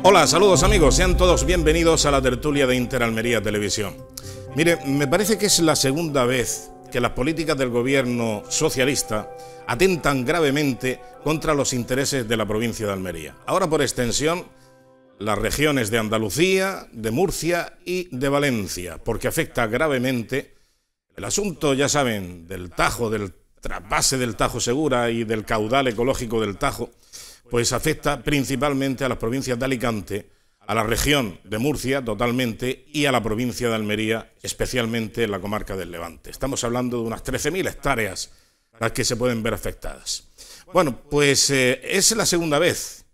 Hola, saludos amigos, sean todos bienvenidos a la tertulia de Interalmería Televisión. Mire, me parece que es la segunda vez que las políticas del gobierno socialista atentan gravemente contra los intereses de la provincia de Almería. Ahora, por extensión, las regiones de Andalucía, de Murcia y de Valencia, porque afecta gravemente el asunto, ya saben, del Tajo, del trasvase del Tajo Segura y del caudal ecológico del Tajo, pues afecta principalmente a las provincias de Alicante, a la región de Murcia totalmente y a la provincia de Almería, especialmente en la comarca del Levante. Estamos hablando de unas 13.000 hectáreas las que se pueden ver afectadas. Bueno, pues es la segunda vez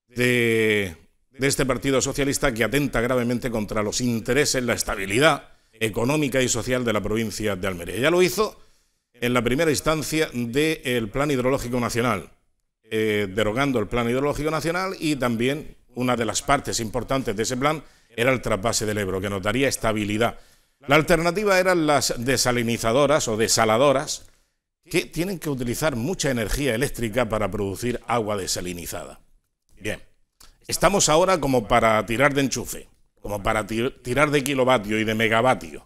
de este Partido Socialista que atenta gravemente contra los intereses, la estabilidad económica y social de la provincia de Almería. Ya lo hizo en la primera instancia del Plan Hidrológico Nacional, derogando el Plan Hidrológico Nacional, y también una de las partes importantes de ese plan era el trasvase del Ebro, que nos daría estabilidad. La alternativa eran las desalinizadoras o desaladoras, que tienen que utilizar mucha energía eléctrica para producir agua desalinizada. Bien, estamos ahora como para tirar de enchufe, como para tirar de kilovatio y de megavatio.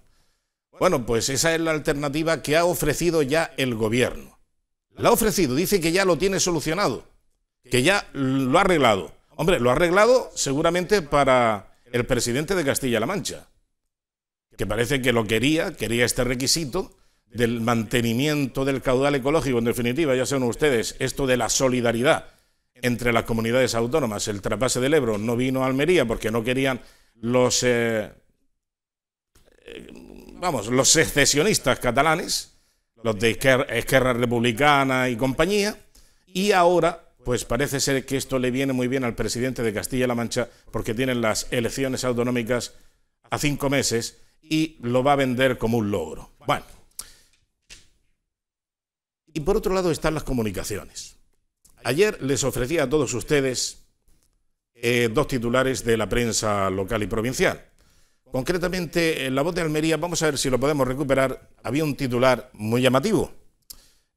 Bueno, pues esa es la alternativa que ha ofrecido ya el gobierno. La ha ofrecido, dice que ya lo tiene solucionado, que ya lo ha arreglado. Hombre, lo ha arreglado seguramente para el presidente de Castilla-La Mancha, que parece que lo quería este requisito del mantenimiento del caudal ecológico. En definitiva, ya saben ustedes, esto de la solidaridad entre las comunidades autónomas. El trasvase del Ebro no vino a Almería porque no querían los secesionistas catalanes, los de Esquerra Republicana y compañía, y ahora pues parece ser que esto le viene muy bien al presidente de Castilla-La Mancha porque tienen las elecciones autonómicas a 5 meses y lo va a vender como un logro. Bueno, y por otro lado están las comunicaciones. Ayer les ofrecí a todos ustedes 2 titulares de la prensa local y provincial. Concretamente, en La Voz de Almería, vamos a ver si lo podemos recuperar, había un titular muy llamativo.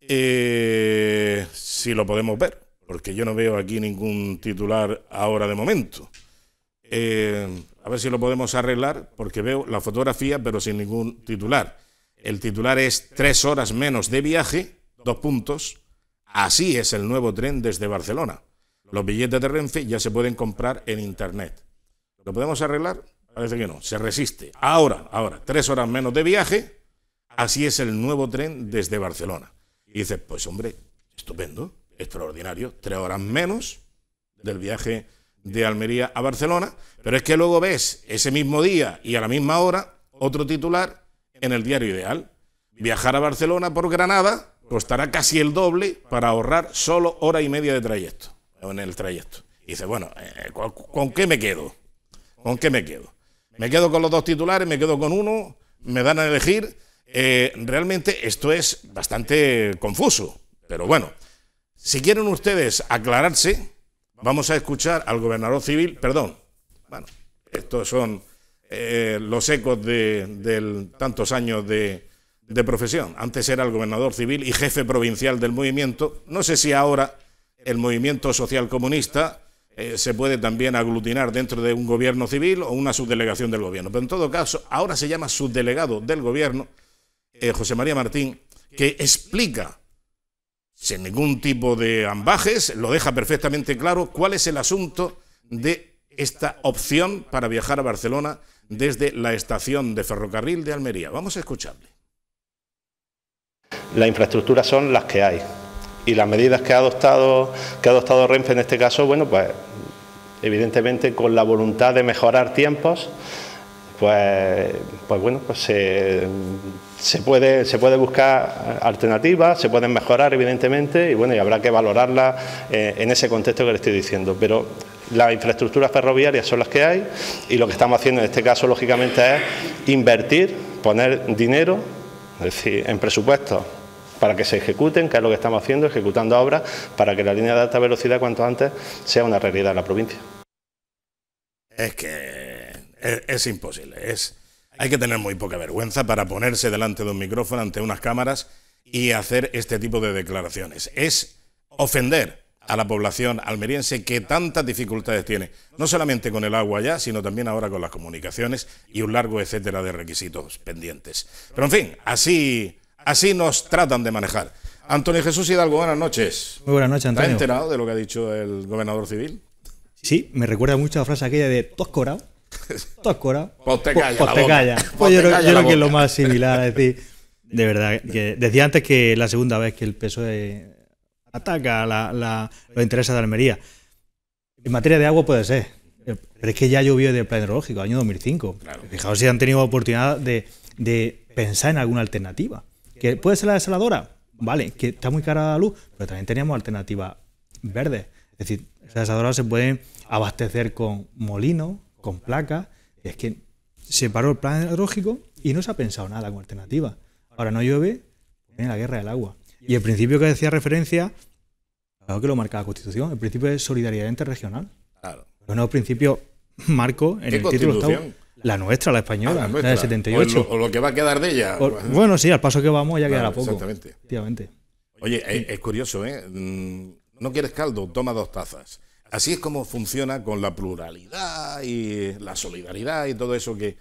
Si lo podemos ver, porque yo no veo aquí ningún titular ahora de momento. A ver si lo podemos arreglar, porque veo la fotografía, pero sin ningún titular. El titular es 3 horas menos de viaje, 2 puntos. Así es el nuevo tren desde Barcelona. Los billetes de Renfe ya se pueden comprar en internet. ¿Lo podemos arreglar? Parece que no, se resiste. Ahora, 3 horas menos de viaje, así es el nuevo tren desde Barcelona. Y dices, pues hombre, estupendo, extraordinario, 3 horas menos del viaje de Almería a Barcelona, pero es que luego ves ese mismo día y a la misma hora otro titular en el Diario Ideal. Viajar a Barcelona por Granada costará casi el doble para ahorrar solo 1 hora y media de trayecto, en el trayecto. Y dices, bueno, ¿con qué me quedo? ¿Con qué me quedo? Me quedo con los 2 titulares, me quedo con uno, me dan a elegir. Realmente esto es bastante confuso, pero bueno, si quieren ustedes aclararse, vamos a escuchar al gobernador civil, bueno, estos son los ecos de tantos años de profesión. Antes era el gobernador civil y jefe provincial del movimiento. No sé si ahora el movimiento social comunista se puede también aglutinar dentro de un gobierno civil o una subdelegación del gobierno. Pero en todo caso, ahora se llama subdelegado del gobierno, José María Martín, que explica, sin ningún tipo de ambajes, lo deja perfectamente claro, cuál es el asunto de esta opción para viajar a Barcelona desde la estación de ferrocarril de Almería. Vamos a escucharle. Las infraestructuras son las que hay. Y las medidas que ha adoptado Renfe en este caso, bueno, pues evidentemente con la voluntad de mejorar tiempos, pues se puede buscar alternativas, se pueden mejorar evidentemente, y bueno, y habrá que valorarlas en ese contexto que le estoy diciendo. Pero las infraestructuras ferroviarias son las que hay, y lo que estamos haciendo en este caso lógicamente es invertir, poner dinero, es decir, en presupuestos, para que se ejecuten, que es lo que estamos haciendo, ejecutando obras para que la línea de alta velocidad cuanto antes sea una realidad en la provincia. Es que es imposible, hay que tener muy poca vergüenza para ponerse delante de un micrófono, ante unas cámaras y hacer este tipo de declaraciones. Es ofender a la población almeriense que tantas dificultades tiene, no solamente con el agua ya, sino también ahora con las comunicaciones y un largo etcétera de requisitos pendientes. Pero en fin, así nos tratan de manejar. Antonio Jesús Hidalgo, buenas noches. Muy buenas noches, Antonio. ¿Te has enterado de lo que ha dicho el gobernador civil? Sí, me recuerda mucho la frase aquella de ¿tú has cobrado? ¿Tú has cobrado? Pues te calla. Pues te calla. Pues yo creo que es lo más similar. Es decir, de verdad, que decía antes que es la segunda vez que el PSOE ataca los intereses de Almería. En materia de agua puede ser, pero es que ya llovió del plan hidrológico, año 2005. Claro. Fijaos si han tenido oportunidad de pensar en alguna alternativa. ¿Que puede ser la desaladora? Vale, que está muy cara la luz, pero también teníamos alternativas verdes. Es decir, esas desaladoras se pueden abastecer con molinos, con placas. Es que se paró el plan hidrológico y no se ha pensado nada con alternativas. Ahora no llueve, viene la guerra del agua. Y el principio que decía referencia, claro que lo marca la Constitución, el principio de solidaridad interregional. Claro. Bueno, el principio marco en el título octavo. La nuestra, la española, la del 78. O lo que va a quedar de ella. Bueno, sí, al paso que vamos ya quedará poco. Exactamente. Efectivamente. Oye, es curioso, ¿eh? No quieres caldo, toma 2 tazas. Así es como funciona con la pluralidad y la solidaridad y todo eso que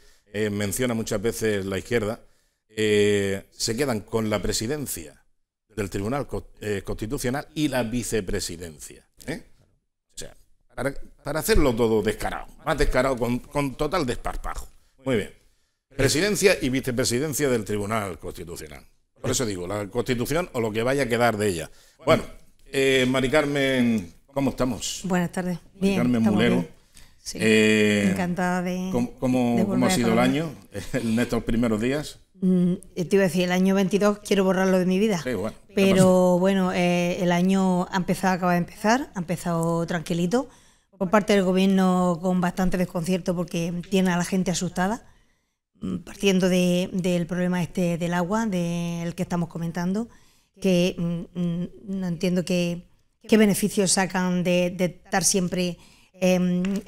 menciona muchas veces la izquierda. Se quedan con la presidencia del Tribunal Constitucional y la vicepresidencia. O sea, para hacerlo todo descarado, más descarado, con total desparpajo. Muy bien. Presidencia y vicepresidencia del Tribunal Constitucional. Por eso digo, la Constitución o lo que vaya a quedar de ella. Bueno, Mari Carmen, ¿cómo estamos? Buenas tardes. Bien, Carmen Mulero. Bien. Sí, encantada de... ¿Cómo ha sido el año en estos primeros días? Te iba a decir, el año 22 quiero borrarlo de mi vida. Sí, bueno, pero bueno, el año acaba de empezar, ha empezado tranquilito. Por parte del gobierno con bastante desconcierto porque tiene a la gente asustada, partiendo del problema del agua, del que estamos comentando, que no entiendo qué beneficios sacan de estar siempre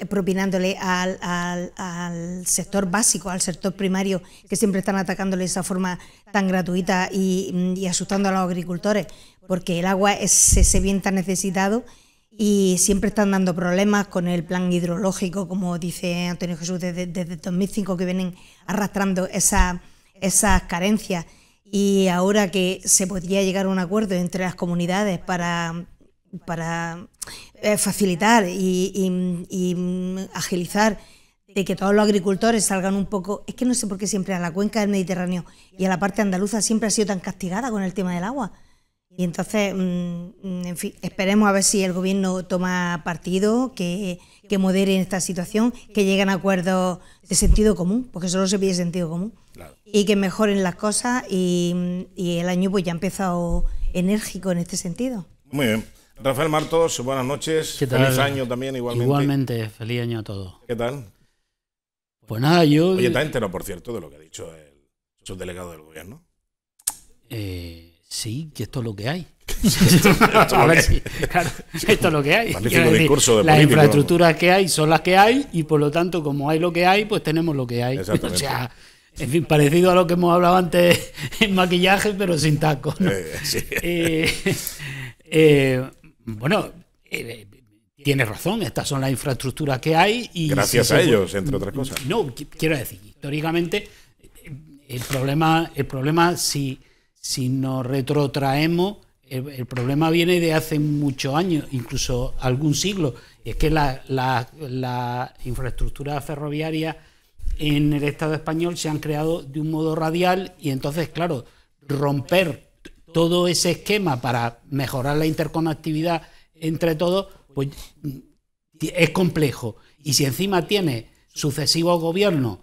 propinándole al sector básico, al sector primario, que siempre están atacándole de esa forma tan gratuita y asustando a los agricultores, porque el agua es ese bien tan necesitado y siempre están dando problemas con el plan hidrológico, como dice Antonio Jesús, desde 2005 que vienen arrastrando esas carencias, y ahora que se podría llegar a un acuerdo entre las comunidades para facilitar y agilizar de que todos los agricultores salgan un poco. Es que no sé por qué siempre a la cuenca del Mediterráneo y a la parte andaluza siempre ha sido tan castigada con el tema del agua. Y entonces, en fin, esperemos a ver si el gobierno toma partido, que modere esta situación, que lleguen a acuerdos de sentido común, porque solo se pide sentido común, claro, y que mejoren las cosas, y el año pues ya ha empezado enérgico en este sentido. Muy bien. Rafael Martos, buenas noches. ¿Qué tal? Feliz año también, igualmente. Igualmente, feliz año a todos. ¿Qué tal? Pues nada, yo... Oye, ¿te has enterado, por cierto, de lo que ha dicho el subdelegado del gobierno? Sí, que esto es lo que hay. Claro, esto es lo que hay. Magnífico discurso de las político, infraestructuras que hay son las que hay y por lo tanto, como hay lo que hay, pues tenemos lo que hay. Exactamente. O sea, en fin, parecido a lo que hemos hablado antes en maquillaje, pero sin tacos, ¿no? Sí. Bueno, tienes razón, estas son las infraestructuras que hay. Y gracias a ellos, entre otras cosas. No, quiero decir, históricamente, el problema si nos retrotraemos, el problema viene de hace muchos años, incluso algún siglo. Y es que la infraestructura ferroviaria en el Estado español se han creado de un modo radial y entonces, claro, romper todo ese esquema para mejorar la interconectividad entre todos, pues es complejo. Y si encima tiene sucesivos gobiernos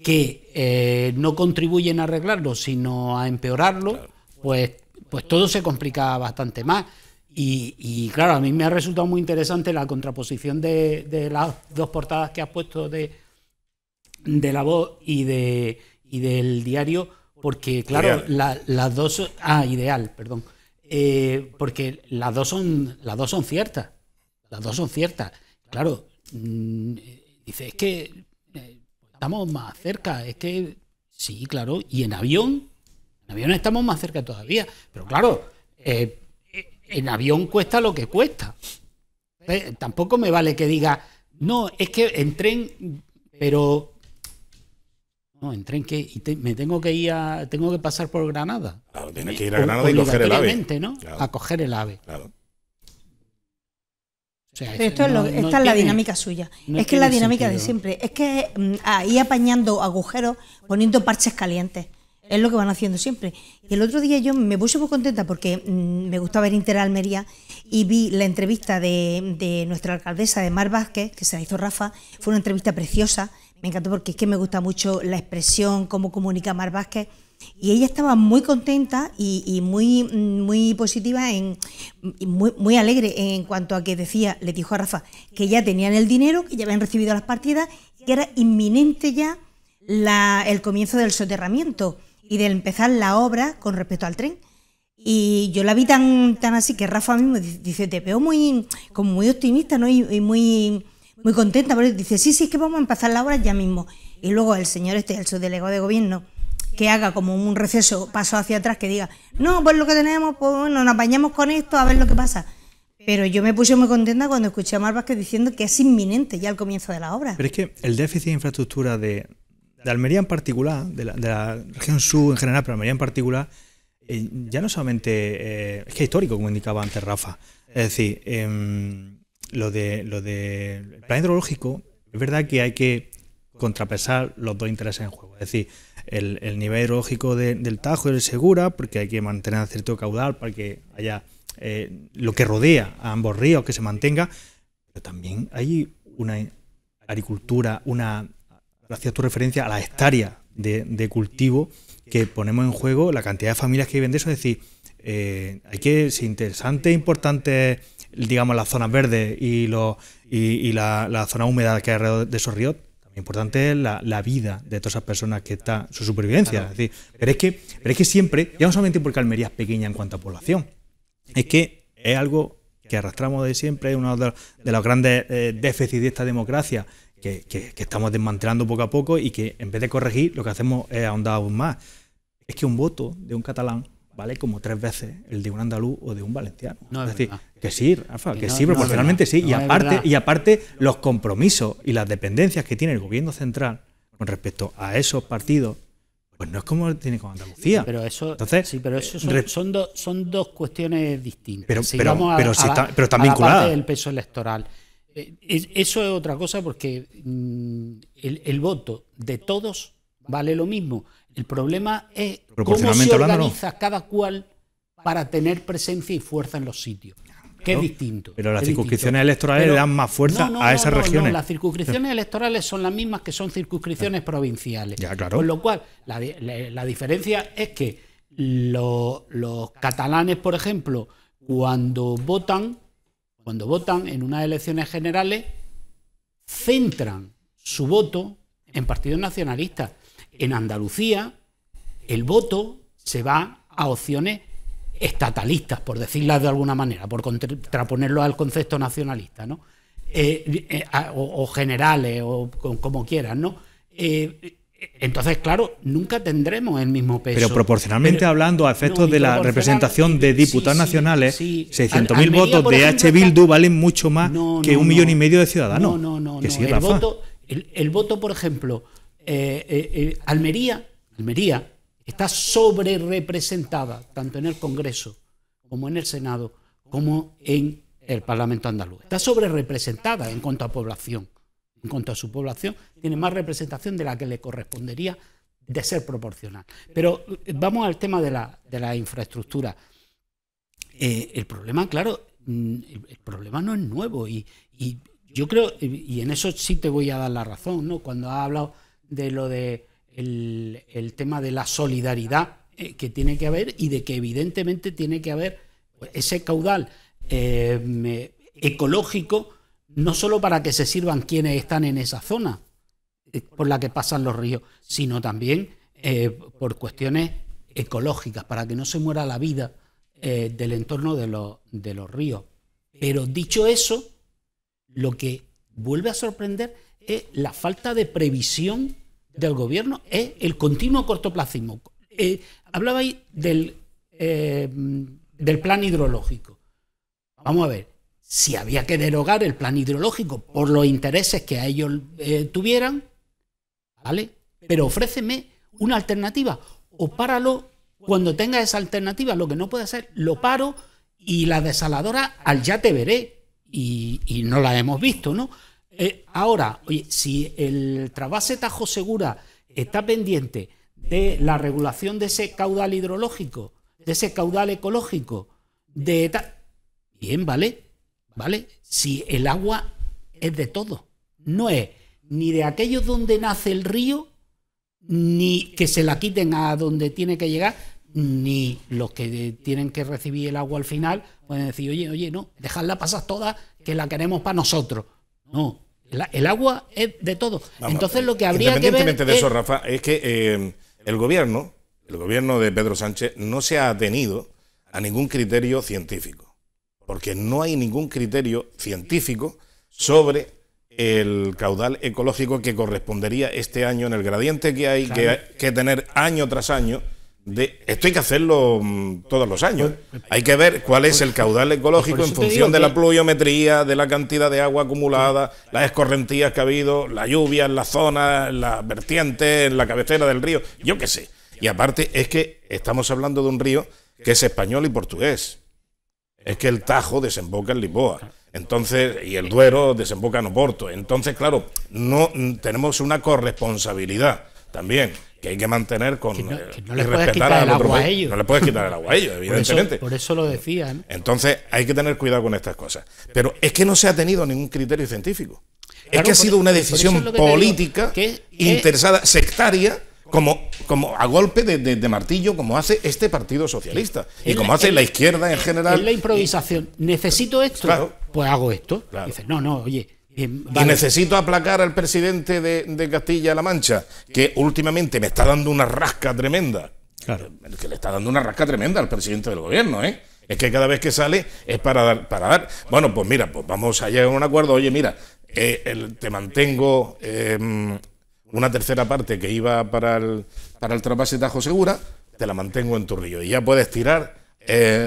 que no contribuyen a arreglarlo, sino a empeorarlo, claro, pues todo se complica bastante más. Y claro, a mí me ha resultado muy interesante la contraposición de las dos portadas que has puesto de La Voz y del Diario, porque claro, las dos... Ideal, perdón. Porque las dos son ciertas. Las dos son ciertas. Claro, dice, es que estamos más cerca, es que sí, claro, y en avión estamos más cerca todavía, pero claro, en avión cuesta lo que cuesta, Tampoco me vale que diga, no, es que en tren, pero... No, en tren que me tengo que ir tengo que pasar por Granada. Claro, tienes que ir a Granada y coger el AVE. ¿no? Claro. A coger el AVE. Claro. O sea, pero esto esta es la dinámica suya. Es que es la dinámica de siempre. Es que ir apañando agujeros, poniendo parches calientes. Es lo que van haciendo siempre. Y el otro día yo me puse muy contenta porque me gusta ver Interalmería y vi la entrevista de nuestra alcaldesa, de Mar Vázquez, que se la hizo Rafa. Fue una entrevista preciosa. Me encantó porque es que me gusta mucho la expresión, cómo comunica Mar Vázquez. Y ella estaba muy contenta y muy positiva, muy alegre en cuanto a que le dijo a Rafa que ya tenían el dinero, que ya habían recibido las partidas, que era inminente ya el comienzo del soterramiento y de empezar la obra con respecto al tren. Y yo la vi tan así que Rafa mismo dice, te veo como muy optimista, ¿no? Y muy contenta, porque dice, sí, es que vamos a empezar la obra ya mismo. Y luego el señor el subdelegado de gobierno, que haga como un receso, paso hacia atrás, que diga, no, pues lo que tenemos, pues bueno, nos apañamos con esto, a ver lo que pasa. Pero yo me puse muy contenta cuando escuché a Mar Vázquez diciendo que es inminente ya el comienzo de la obra. Pero es que el déficit de infraestructura de Almería en particular, de la región sur en general, pero Almería en particular, ya no solamente es que es histórico, como indicaba antes Rafa. Es decir, lo de plan hidrológico, es verdad que hay que contrapesar los dos intereses en juego. Es decir, el nivel hidrológico del Tajo y del Segura, porque hay que mantener cierto caudal para que haya lo que rodea a ambos ríos, que se mantenga, pero también hay una agricultura, hacías tu referencia a las hectáreas de cultivo que ponemos en juego, la cantidad de familias que viven de eso. Es decir, es interesante, importante, digamos, las zonas verdes y la zona húmeda que hay alrededor de esos ríos. También importante es la vida de todas esas personas, que está su supervivencia. Claro. Es decir, pero es que siempre, ya no solamente porque Almería es pequeña en cuanto a población, es que es algo que arrastramos de siempre, uno de los grandes déficits de esta democracia que estamos desmantelando poco a poco, y que en vez de corregir lo que hacemos es ahondar aún más. Es que un voto de un catalán vale como 3 veces el de un andaluz o de un valenciano. No, es decir, verdad. que sí, Rafa, que sí, proporcionalmente sí. Y aparte los compromisos y las dependencias que tiene el gobierno central con respecto a esos partidos, pues no es como tiene con Andalucía. Pero eso, entonces, son dos cuestiones distintas. Pero están vinculadas. La parte del peso electoral. Eso es otra cosa, porque el voto de todos vale lo mismo. El problema es cómo se organiza cada cual para tener presencia y fuerza en los sitios. Que es distinto. Pero las circunscripciones electorales le dan más fuerza a esas regiones. No, las circunscripciones electorales son las mismas que son circunscripciones provinciales. Ya, claro. Con lo cual, la diferencia es que los catalanes, por ejemplo, cuando votan en unas elecciones generales, centran su voto en partidos nacionalistas. En Andalucía, el voto se va a opciones estatalistas, por decirlas de alguna manera, por contraponerlo al concepto nacionalista, ¿no? O generales, o como quieran, ¿no? Entonces, claro, nunca tendremos el mismo peso. Pero proporcionalmente hablando, a efectos de la representación de diputados nacionales, 600.000 votos de H. Bildu valen mucho más que 1,5 millones de ciudadanos. No. Que sí, Rafa. El voto, por ejemplo, Almería está sobre representada tanto en el Congreso como en el Senado como en el Parlamento andaluz. Está sobre representada en cuanto a población. En cuanto a su población, tiene más representación de la que le correspondería de ser proporcional. Pero vamos al tema de la infraestructura. El problema, claro, el problema no es nuevo, y yo creo, y en eso sí te voy a dar la razón, ¿no? Cuando has hablado de lo de el tema de la solidaridad que tiene que haber, y de que evidentemente tiene que haber ese caudal ecológico, no solo para que se sirvan quienes están en esa zona por la que pasan los ríos, sino también por cuestiones ecológicas, para que no se muera la vida del entorno de los ríos. Pero dicho eso, lo que vuelve a sorprender es la falta de previsión del gobierno, es el continuo cortoplacismo. Hablabais del plan hidrológico. Vamos a ver, si había que derogar el plan hidrológico por los intereses que a ellos tuvieran, ¿vale? Pero ofréceme una alternativa o páralo cuando tenga esa alternativa. Lo que no puede ser, lo paro y la desaladora al ya te veré. Y no la hemos visto, ¿no? Ahora, oye, si el trasvase Tajo Segura está pendiente de la regulación de ese caudal hidrológico, de ese caudal ecológico, bien, ¿vale? Si el agua es de todo, no es ni de aquellos donde nace el río, ni que se la quiten a donde tiene que llegar, ni los que tienen que recibir el agua al final pueden decir, oye, no, dejadla pasar toda, que la queremos para nosotros. No, el agua es de todo. Vamos, entonces lo que habría que ver... Independientemente de eso, Rafa, es que el gobierno de Pedro Sánchez no se ha atenido a ningún criterio científico, porque no hay ningún criterio científico sobre el caudal ecológico que correspondería este año en el gradiente que hay que tener año tras año. Esto hay que hacerlo todos los años. Hay que ver cuál es el caudal ecológico en función de la pluviometría, de la cantidad de agua acumulada, las escorrentías que ha habido, la lluvia en la zona, en la vertiente, en la cabecera del río, yo qué sé. Y aparte es que estamos hablando de un río que es español y portugués. Es que el Tajo desemboca en Lisboa. Entonces, y el Duero desemboca en Oporto. Entonces, claro, no tenemos una corresponsabilidad también que hay que mantener con que no le puedes quitar el agua a ellos. No le puedes quitar el agua a ellos, evidentemente. Por eso lo decía, ¿no? Entonces hay que tener cuidado con estas cosas. Pero es que no se ha tenido ningún criterio científico. Es que ha sido una decisión política interesada, sectaria, como a golpe de martillo, como hace este Partido Socialista y como hace la izquierda en general. Es la improvisación. ¿Necesito esto? Pues hago esto. Claro. Dices, no, oye... Vale. Y necesito aplacar al presidente de Castilla-La Mancha, que últimamente me está dando una rasca tremenda. Claro. Que le está dando una rasca tremenda al presidente del gobierno, ¿eh? Es que cada vez que sale es para dar. Bueno, pues mira, pues vamos a llegar a un acuerdo. Oye, mira, te mantengo una tercera parte que iba para el trasvase Tajo Segura, te la mantengo en tu río. Y ya puedes tirar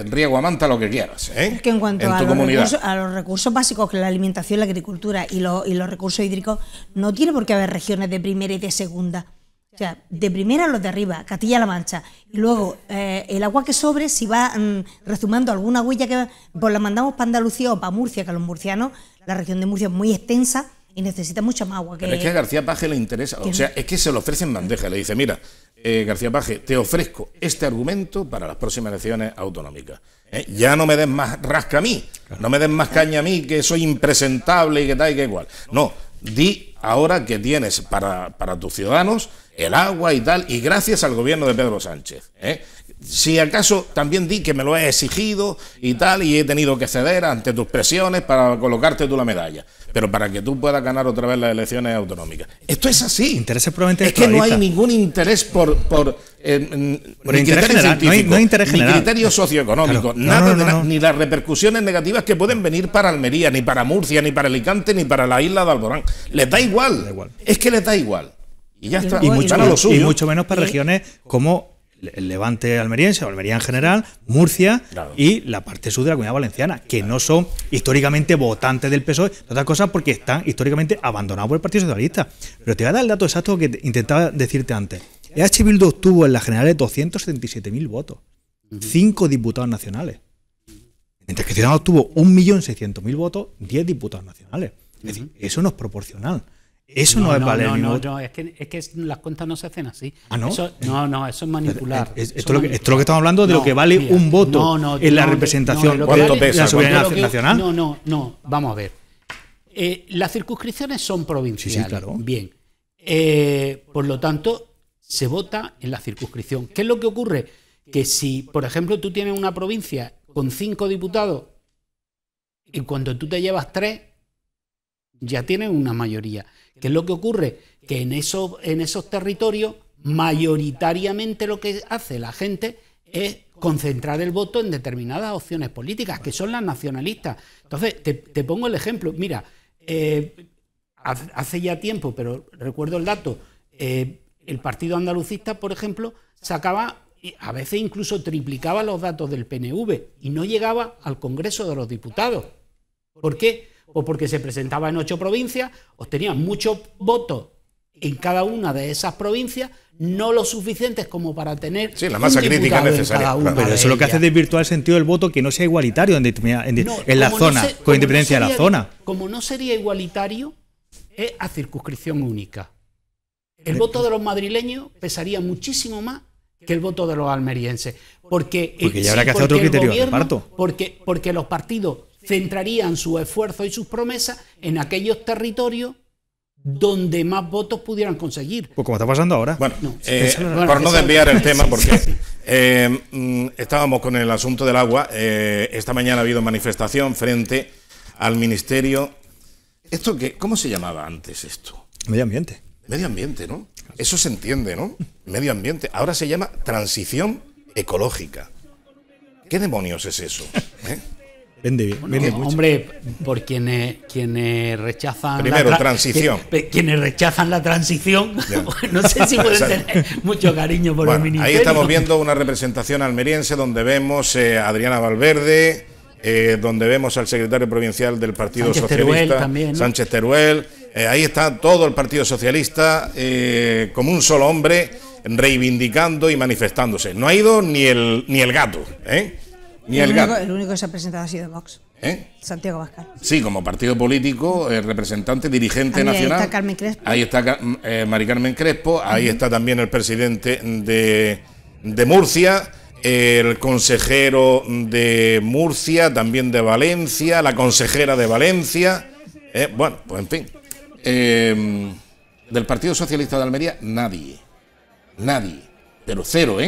riego a manta lo que quieras, ¿eh? Es que en cuanto a los recursos básicos, que la alimentación, la agricultura y los recursos hídricos, no tiene por qué haber regiones de primera y de segunda. O sea, de primera los de arriba, Castilla-La Mancha, y luego el agua que sobre, si va rezumando alguna huella que pues la mandamos para Andalucía o para Murcia, que a los murcianos, la región de Murcia es muy extensa y necesita mucha más agua. Pero es que a García Paje le interesa, o sea, es que se lo ofrece en bandeja, le dice, mira, García Paje, te ofrezco este argumento para las próximas elecciones autonómicas. Ya no me des más rasca a mí, no me des más caña a mí, que soy impresentable y que tal y que igual. No, di ahora que tienes para tus ciudadanos el agua y tal, y gracias al gobierno de Pedro Sánchez. Si acaso también di que me lo he exigido y tal, y he tenido que ceder ante tus presiones para colocarte tú la medalla, pero para que tú puedas ganar otra vez las elecciones autonómicas. Esto es así. Intereses probablemente es que no hay ningún interés por interés general, no hay interés general, ni criterio socioeconómico, claro, ni las repercusiones negativas que pueden venir para Almería, ni para Murcia, ni para Alicante, ni para la isla de Alborán. Les da igual. Es que les da igual. Y ya está. Y mucho menos para regiones como el Levante almeriense o Almería en general, Murcia, claro, y la parte sur de la Comunidad Valenciana, que no son históricamente votantes del PSOE, otras cosas porque están históricamente abandonados por el Partido Socialista. Pero te voy a dar el dato exacto que intentaba decirte antes. EH Bildu obtuvo en las generales 277.000 votos, 5 diputados nacionales. Mientras que Ciudadanos obtuvo 1.600.000 votos, 10 diputados nacionales. Es decir, eso no es proporcional. Eso no es valer ni voto. No, es que las cuentas no se hacen así. ¿Ah, no? Eso es manipular. Esto es lo que estamos hablando de lo que vale un voto en la representación de la soberanía nacional. No, vamos a ver. Las circunscripciones son provinciales. Sí, claro. Bien. Por lo tanto, se vota en la circunscripción. ¿Qué es lo que ocurre? Que si, por ejemplo, tú tienes una provincia con 5 diputados y cuando tú te llevas 3, ya tienes una mayoría. ¿Qué es lo que ocurre? Que en esos territorios, mayoritariamente lo que hace la gente es concentrar el voto en determinadas opciones políticas, que son las nacionalistas. Entonces, te pongo el ejemplo. Mira, hace ya tiempo, pero recuerdo el dato, el Partido Andalucista, por ejemplo, sacaba, a veces incluso triplicaba los datos del PNV y no llegaba al Congreso de los Diputados. ¿Por qué? Pues porque se presentaba en 8 provincias, obtenía muchos votos en cada una de esas provincias, no lo suficientes como para tener la masa crítica necesaria. Pero eso lo que hace es desvirtuar el sentido del voto, que no sea igualitario en la zona, con independencia de la zona. Como no sería igualitario, es a circunscripción única. El voto de los madrileños pesaría muchísimo más que el voto de los almerienses. Porque ya habrá que hacer otro criterio de reparto. Porque los partidos centrarían su esfuerzo y sus promesas en aquellos territorios donde más votos pudieran conseguir. Pues como está pasando ahora. Bueno, por no desviar el tema, porque estábamos con el asunto del agua. Esta mañana ha habido manifestación frente al Ministerio. ¿Esto qué? ¿Cómo se llamaba antes esto? Medio ambiente. Medio ambiente, ¿no? Eso se entiende, ¿no? Medio ambiente. Ahora se llama transición ecológica. ¿Qué demonios es eso? Vende bien. Bueno, hombre, por quienes rechazan primero transición. Quienes rechazan la transición, no sé si pueden tener mucho cariño por el ministerio. Ahí estamos viendo una representación almeriense donde vemos a Adriana Valverde, donde vemos al secretario provincial del Partido Sánchez Socialista, Teruel también, ¿no? Sánchez Teruel. Ahí está todo el Partido Socialista como un solo hombre, reivindicando y manifestándose. No ha ido ni el gato, Ni el gato. El único que se ha presentado ha sido Vox. Santiago Abascal. Sí, como partido político, representante, dirigente nacional. Ahí está Carmen Crespo. Ahí está Mari Carmen Crespo. Ahí está también el presidente de Murcia, el consejero de Murcia, también de Valencia, la consejera de Valencia. Bueno, pues en fin. Del Partido Socialista de Almería, nadie. Pero cero,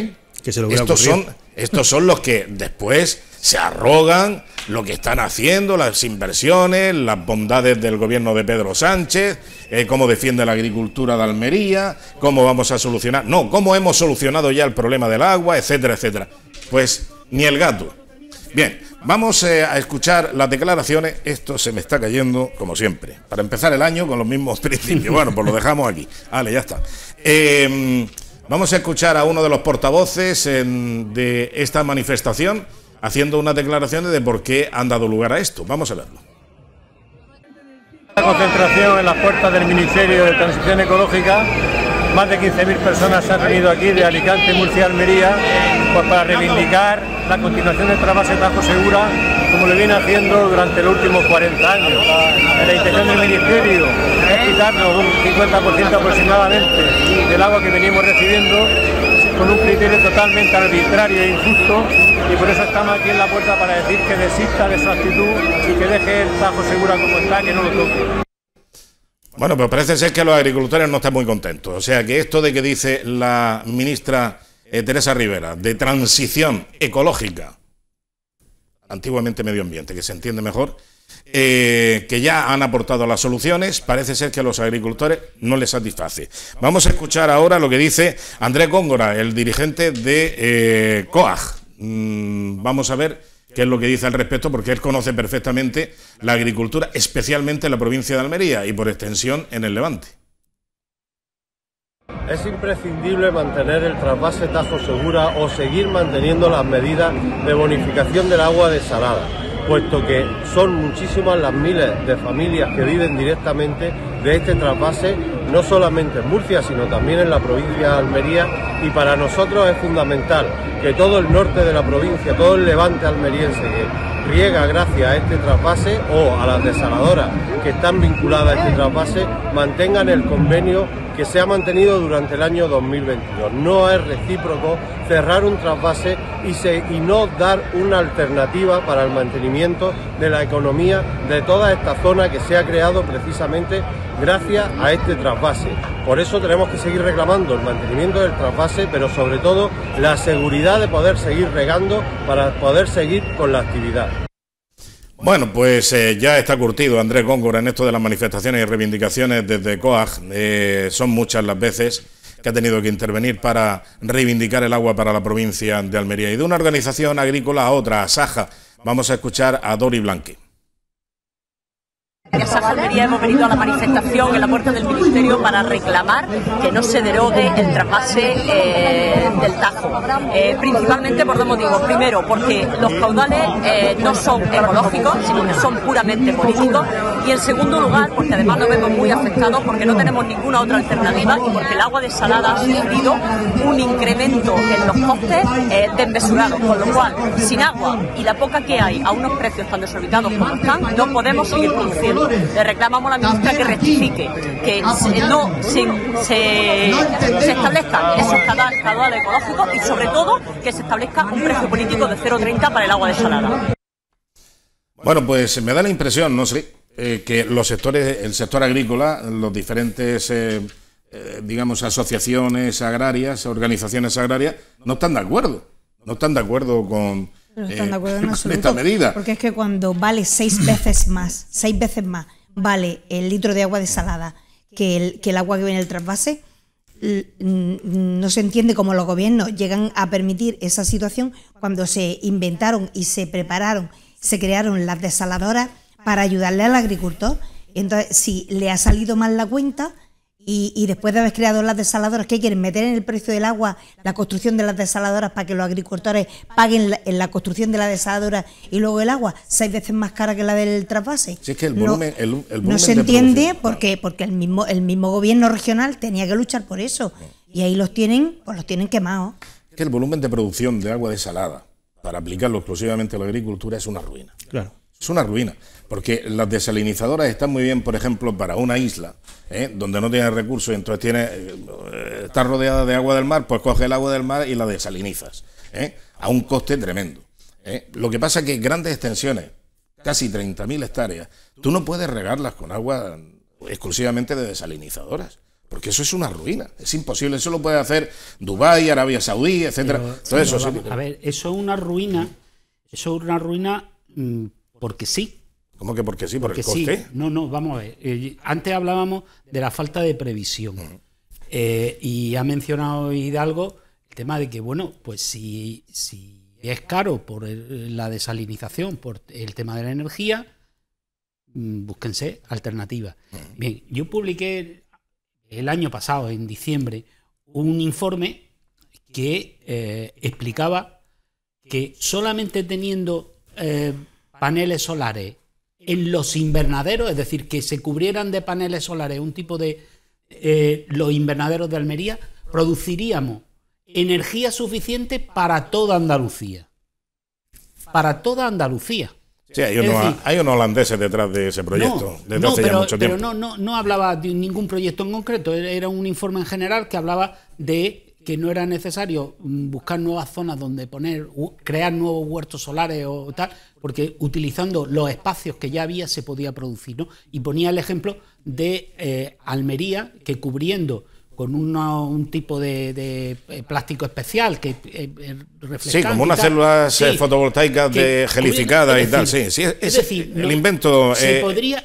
Que se lo hubiera ocurrido. Estos son los que después se arrogan lo que están haciendo, las inversiones, las bondades del gobierno de Pedro Sánchez, cómo defiende la agricultura de Almería, cómo vamos a solucionar, cómo hemos solucionado ya el problema del agua, etcétera, etcétera. Pues ni el gato. Bien, vamos a escuchar las declaraciones. Esto se me está cayendo, como siempre. Para empezar el año con los mismos principios. Bueno, pues lo dejamos aquí. Vale, ya está. Vamos a escuchar a uno de los portavoces de esta manifestación haciendo unas declaraciones de por qué han dado lugar a esto. Vamos a verlo. La concentración en las puertas del Ministerio de Transición Ecológica, más de 15.000 personas se han reunido aquí de Alicante, Murcia y Almería, pues para reivindicar la continuación del trasvase Tajo Segura, como lo viene haciendo durante los últimos 40 años. La intención del Ministerio es quitarnos un 50% aproximadamente del agua que venimos recibiendo, con un criterio totalmente arbitrario e injusto, y por eso estamos aquí en la puerta para decir que desista de su actitud y que deje el Tajo Segura como está, que no lo toque. Bueno, pero parece ser que los agricultores no están muy contentos. O sea, que esto de que dice la ministra Teresa Rivera, de transición ecológica, antiguamente medio ambiente, que se entiende mejor, que ya han aportado las soluciones, parece ser que a los agricultores no les satisface. Vamos a escuchar ahora lo que dice Andrés Góngora, el dirigente de COAG. Vamos a ver qué es lo que dice al respecto, porque él conoce perfectamente la agricultura, especialmente en la provincia de Almería y por extensión en el Levante. Es imprescindible mantener el trasvase Tajo Segura o seguir manteniendo las medidas de bonificación del agua desalada, puesto que son muchísimas las miles de familias que viven directamente de este trasvase, no solamente en Murcia, sino también en la provincia de Almería, y para nosotros es fundamental que todo el norte de la provincia, todo el levante almeriense que riega gracias a este trasvase o a las desaladoras que están vinculadas a este trasvase, mantengan el convenio que se ha mantenido durante el año 2022. No es recíproco cerrar un trasvase y no dar una alternativa para el mantenimiento de la economía de toda esta zona que se ha creado precisamente gracias a este trasvase. Por eso tenemos que seguir reclamando el mantenimiento del trasvase, pero sobre todo la seguridad de poder seguir regando para poder seguir con la actividad. Bueno, pues ya está curtido Andrés Góngora en esto de las manifestaciones y reivindicaciones desde COAG. Son muchas las veces que ha tenido que intervenir para reivindicar el agua para la provincia de Almería. Y de una organización agrícola a otra, a Saja, vamos a escuchar a Dori Blanque. De Asaja Almería hemos venido a la manifestación en la puerta del Ministerio para reclamar que no se derogue el trasvase del Tajo. Principalmente por dos motivos. Primero, porque los caudales no son ecológicos, sino que son puramente políticos. Y en segundo lugar, porque además nos vemos muy afectados porque no tenemos ninguna otra alternativa y porque el agua desalada ha sufrido un incremento en los costes desmesurados. Con lo cual, sin agua y la poca que hay a unos precios tan desorbitados como están, no podemos seguir produciendo. Le reclamamos a la ministra que rectifique, que se establezcan esos caudales ecológicos y sobre todo que se establezca un precio político de 0,30 para el agua desalada. Bueno, pues me da la impresión, no sé, que los sectores, el sector agrícola, los diferentes, digamos, asociaciones agrarias, organizaciones agrarias, no están de acuerdo. No están de acuerdo con... No están de acuerdo en absoluto, esta medida. porque es que cuando vale 6 veces más vale el litro de agua desalada que el agua que viene del trasvase, no se entiende cómo los gobiernos llegan a permitir esa situación cuando se inventaron y se prepararon, se crearon las desaladoras para ayudarle al agricultor. Entonces, si le ha salido mal la cuenta y después de haber creado las desaladoras, ¿qué quieren? ¿Meter en el precio del agua la construcción de las desaladoras para que los agricultores paguen en la construcción de la desaladora y luego el agua 6 veces más cara que la del trasvase? Si es que el volumen, no se entiende porque el mismo gobierno regional tenía que luchar por eso y ahí los tienen quemados. Es que el volumen de producción de agua desalada para aplicarlo exclusivamente a la agricultura es una ruina. Claro. Es una ruina, porque las desalinizadoras están muy bien, por ejemplo, para una isla, donde no tiene recursos, y entonces está rodeada de agua del mar, pues coge el agua del mar y la desalinizas, a un coste tremendo. Lo que pasa es que grandes extensiones, casi 30.000 hectáreas, tú no puedes regarlas con agua exclusivamente de desalinizadoras, porque eso es una ruina, es imposible. Eso lo puede hacer Dubái, Arabia Saudí, etcétera. A ver, eso es una ruina, porque sí. ¿Cómo que porque sí? ¿Por el coste? Sí. No, vamos a ver. Antes hablábamos de la falta de previsión. Y ha mencionado Hidalgo el tema de que, bueno, pues si es caro por la desalinización, por el tema de la energía, búsquense alternativas. Bien, yo publiqué el año pasado, en diciembre, un informe que explicaba que solamente teniendo paneles solares en los invernaderos, es decir, que se cubrieran de paneles solares un tipo de los invernaderos de Almería, produciríamos energía suficiente para toda Andalucía. Para toda Andalucía. Sí, hay unos holandeses detrás de ese proyecto desde hace ya mucho tiempo. Pero no hablaba de ningún proyecto en concreto, era un informe en general que hablaba de que no era necesario buscar nuevas zonas donde crear nuevos huertos solares o tal, porque utilizando los espacios que ya había se podía producir, ¿no? Y ponía el ejemplo de Almería, que cubriendo con un tipo de plástico especial que refrescante. Sí, como unas células fotovoltaicas gelificadas y tal. Sí, es decir, el invento. Se podría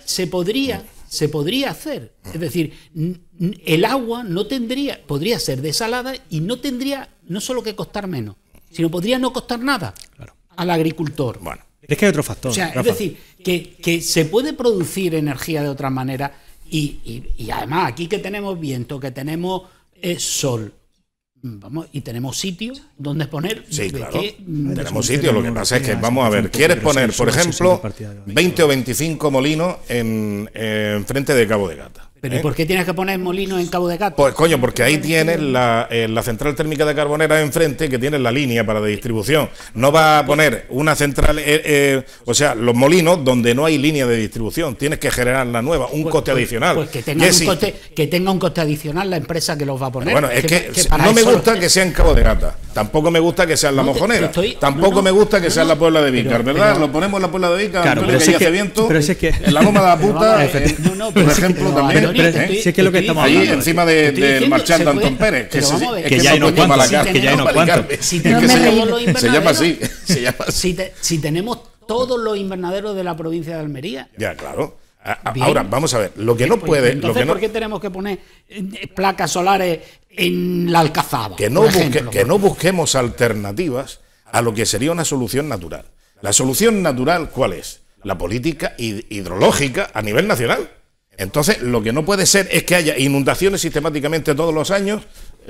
hacer. Es decir, el agua podría ser desalada y no tendría no solo que costar menos, sino podría no costar nada al agricultor. Bueno, es que hay otro factor. O sea, Rafa. es decir, que se puede producir energía de otra manera y además aquí que tenemos viento, que tenemos sol, y tenemos sitios donde poner. Sí, claro. Tenemos sitios. Lo que pasa es que, vamos a ver, quieres poner, por ejemplo, 20 o 25 molinos en frente de Cabo de Gata. ¿Pero y por qué tienes que poner molinos en Cabo de Gata? Pues coño, porque ahí tienes la central térmica de Carbonera enfrente, que tiene la línea para de distribución. No va a poner una central, o sea, los molinos donde no hay línea de distribución. Tienes que generar la nueva, un coste adicional. Pues que tenga un coste adicional la empresa que los va a poner. Bueno, es que no me gusta que sea en Cabo de Gata. Tampoco me gusta que sea en La Mojonera. Tampoco me gusta que sea en la Puebla de Vícar, ¿verdad? Lo ponemos en la Puebla de Vícar, claro, que hace viento. En la Loma de la Puta, por ejemplo, también. Si es que lo que estamos ahí hablando, encima del marchand de Antón Pérez, que ya hay unos cuantos, se llama así. Si tenemos todos los invernaderos de la provincia de Almería. Ya, claro. Ahora, vamos a ver, lo que no puede... Entonces, ¿por qué tenemos que poner placas solares en la Alcazaba? Que no busquemos alternativas a lo que sería una solución natural. La solución natural, ¿cuál es? la política hidrológica a nivel nacional. Entonces, lo que no puede ser es que haya inundaciones sistemáticamente todos los años,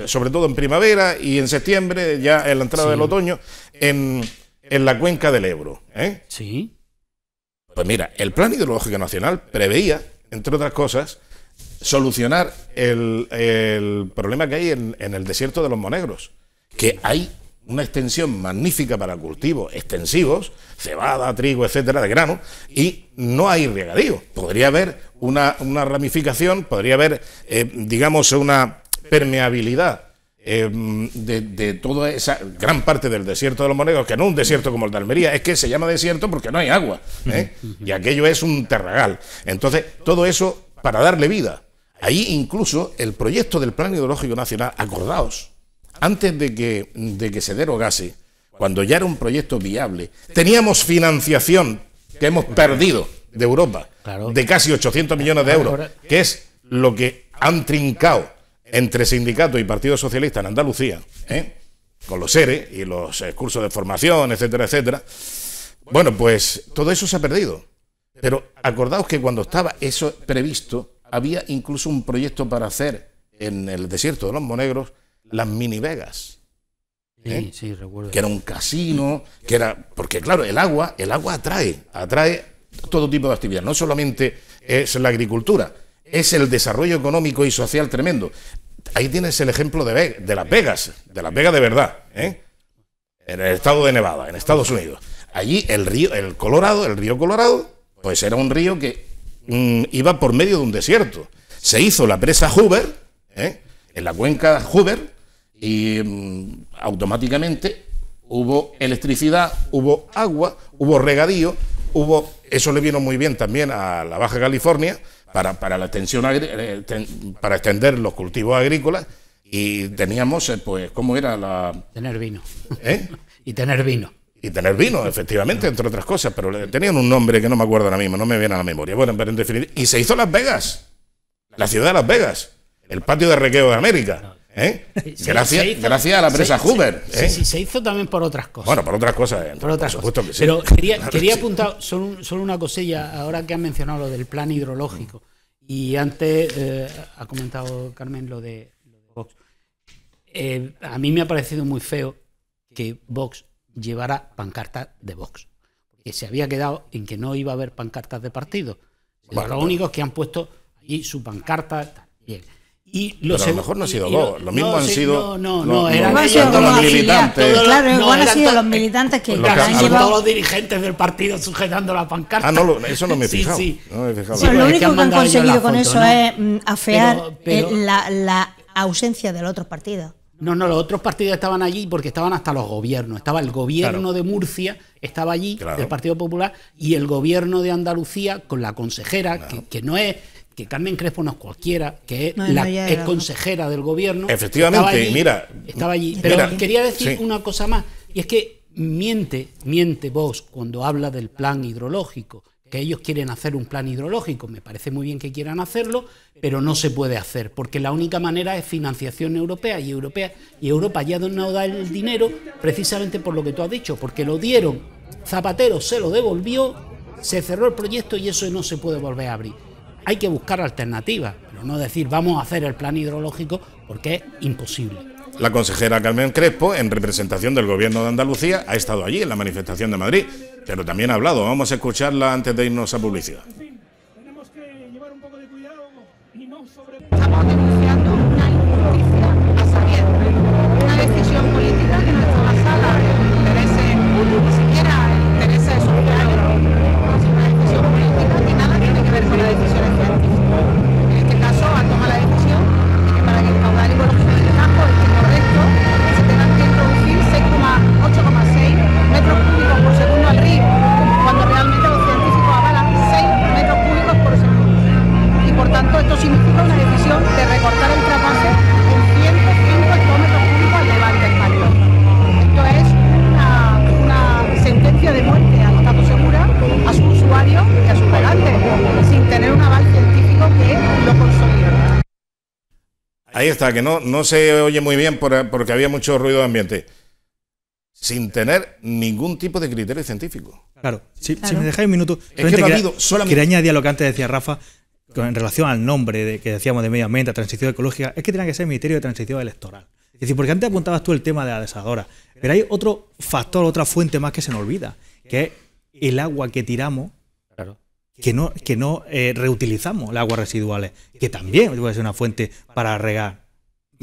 sobre todo en primavera y en septiembre, ya en la entrada del otoño, en la cuenca del Ebro. Sí. Pues mira, el Plan Hidrológico Nacional preveía, entre otras cosas, solucionar el problema que hay en el desierto de los Monegros, que hay una extensión magnífica para cultivos extensivos, cebada, trigo, etcétera, de grano, y no hay regadío. Podría haber una ramificación, podría haber, digamos, una permeabilidad de toda esa gran parte del desierto de los Monegros, que no un desierto como el de Almería, es que se llama desierto porque no hay agua, y aquello es un terragal. Entonces, todo eso para darle vida. Ahí incluso el proyecto del Plan Hidrológico Nacional, acordaos, antes de que se derogase, cuando ya era un proyecto viable, teníamos financiación que hemos perdido de Europa, claro, de casi 800 millones de euros, que es lo que han trincado entre sindicatos y Partido Socialista en Andalucía, con los ERE y los cursos de formación, etcétera, etcétera. Bueno, pues todo eso se ha perdido. Pero acordaos que cuando estaba eso previsto, había incluso un proyecto para hacer en el desierto de los Monegros las mini vegas, sí, sí, recuerdo. Que era un casino, que era, porque claro, el agua atrae todo tipo de actividad, no solamente es la agricultura, es el desarrollo económico y social tremendo. Ahí tienes el ejemplo de Las Vegas, de verdad, en el estado de Nevada, en Estados Unidos. Allí el río Colorado, pues era un río que iba por medio de un desierto. Se hizo la presa Hoover, en la cuenca Hoover, y automáticamente hubo electricidad, hubo agua, hubo regadío, eso le vino muy bien también a la Baja California para la extensión para extender los cultivos agrícolas, y teníamos, pues, ¿cómo era tener vino. Y tener vino. Y tener vino, efectivamente, entre otras cosas, pero tenían un nombre que no me acuerdo ahora mismo, no me viene a la memoria. Bueno, pero en definitiva, y se hizo Las Vegas, la ciudad de Las Vegas, el patio de recreo de América. Gracias a la presa Hoover. Sí, se hizo también por otras cosas. Bueno, por otras cosas. Por supuesto que sí. Pero quería apuntar solo una cosilla, ahora que han mencionado lo del plan hidrológico, y antes ha comentado Carmen lo de Vox. A mí me ha parecido muy feo que Vox llevara pancartas de Vox, porque se había quedado en que no iba a haber pancartas de partido. Los únicos que han puesto allí su pancarta, bien. Pero a lo mejor no ha sido Vox, lo mismo han sido eran los militantes. Claro, igual han sido los militantes que han llevado todos los dirigentes del partido sujetando la pancarta. Eso no me he fijado. Sí. No me he fijado. Lo único que han conseguido con eso es afear la ausencia de los otros partidos. No, los otros partidos estaban allí porque estaban hasta los gobiernos. Estaba el gobierno de Murcia, estaba allí, del Partido Popular, y el gobierno de Andalucía con la consejera, que no es... que Carmen Crespo no es cualquiera, que es es consejera del gobierno. Efectivamente, estaba allí. Pero quería decir una cosa más, y es que miente Vox cuando habla del plan hidrológico, que ellos quieren hacer un plan hidrológico. Me parece muy bien que quieran hacerlo, pero no se puede hacer, porque la única manera es financiación europea, y Europa ya no da el dinero precisamente por lo que tú has dicho, porque lo dieron, Zapatero se lo devolvió, se cerró el proyecto y eso no se puede volver a abrir. Hay que buscar alternativas, pero no decir vamos a hacer el plan hidrológico, porque es imposible. La consejera Carmen Crespo, en representación del Gobierno de Andalucía, ha estado allí en la manifestación de Madrid, pero también ha hablado. Vamos a escucharla antes de irnos a publicidad. Tenemos que llevar un poco de cuidado y no sobre... Estamos denunciando una injusticia a sabiendas, una decisión política que no está basada en intereses, ni siquiera en intereses sociales, sino una decisión política que nada tiene que ver con las decisiones científicas. En este caso, han tomado la decisión de que para que el caudal hidrológico del Tajo esté correcto, se tengan que introducir 8,6 metros cúbicos por segundo al río, cuando realmente los científicos avalan 6 metros cúbicos por segundo. Y por tanto, esto significa una decisión de recortar el trasvase en 105 hectómetros cúbicos al levante español. Esto es una sentencia de muerte al Estado Segura, a sus usuarios y a sus regantes, sin tener un aval científico que lo consolide. Ahí está, que no se oye muy bien porque había mucho ruido de ambiente. sin tener ningún tipo de criterio científico. Claro, si me dejáis un minuto, es que no ha habido solamente... quería añadir a lo que antes decía Rafa, en relación al nombre que decíamos de medio ambiente, transición ecológica, es que tiene que ser el Ministerio de Transición Electoral. Es decir, porque antes apuntabas tú el tema de la desaladora, pero hay otro factor, otra fuente más que se nos olvida, que es el agua que tiramos, que no reutilizamos, las aguas residuales, que también puede ser una fuente para regar,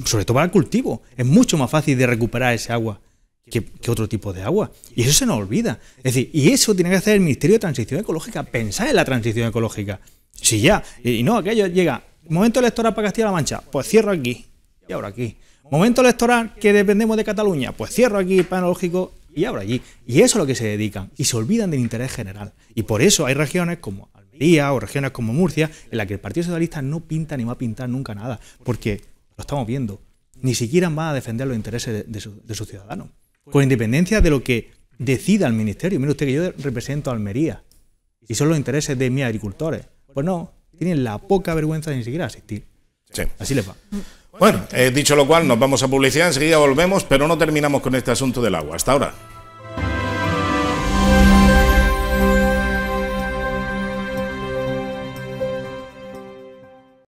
sobre todo para el cultivo. Es mucho más fácil de recuperar ese agua que otro tipo de agua. Y eso se nos olvida. Es decir, y eso tiene que hacer el Ministerio de Transición Ecológica, pensar en la transición ecológica. Si ya, y no, aquello llega, momento electoral para Castilla-La Mancha, pues cierro aquí, y ahora aquí. Momento electoral que dependemos de Cataluña, pues cierro aquí el panel lógico y ahora allí. Y eso es a lo que se dedican, y se olvidan del interés general. Y por eso hay regiones como Almería o regiones como Murcia, en las que el Partido Socialista no pinta ni va a pintar nunca nada, porque lo estamos viendo, ni siquiera van a defender los intereses de sus ciudadanos, con independencia de lo que decida el Ministerio. Mire usted que yo represento a Almería, y son los intereses de mis agricultores. Pues no, tienen la poca vergüenza de ni siquiera asistir. Sí. Así les va. Bueno, dicho lo cual, nos vamos a publicidad, enseguida volvemos, pero no terminamos con este asunto del agua. Hasta ahora.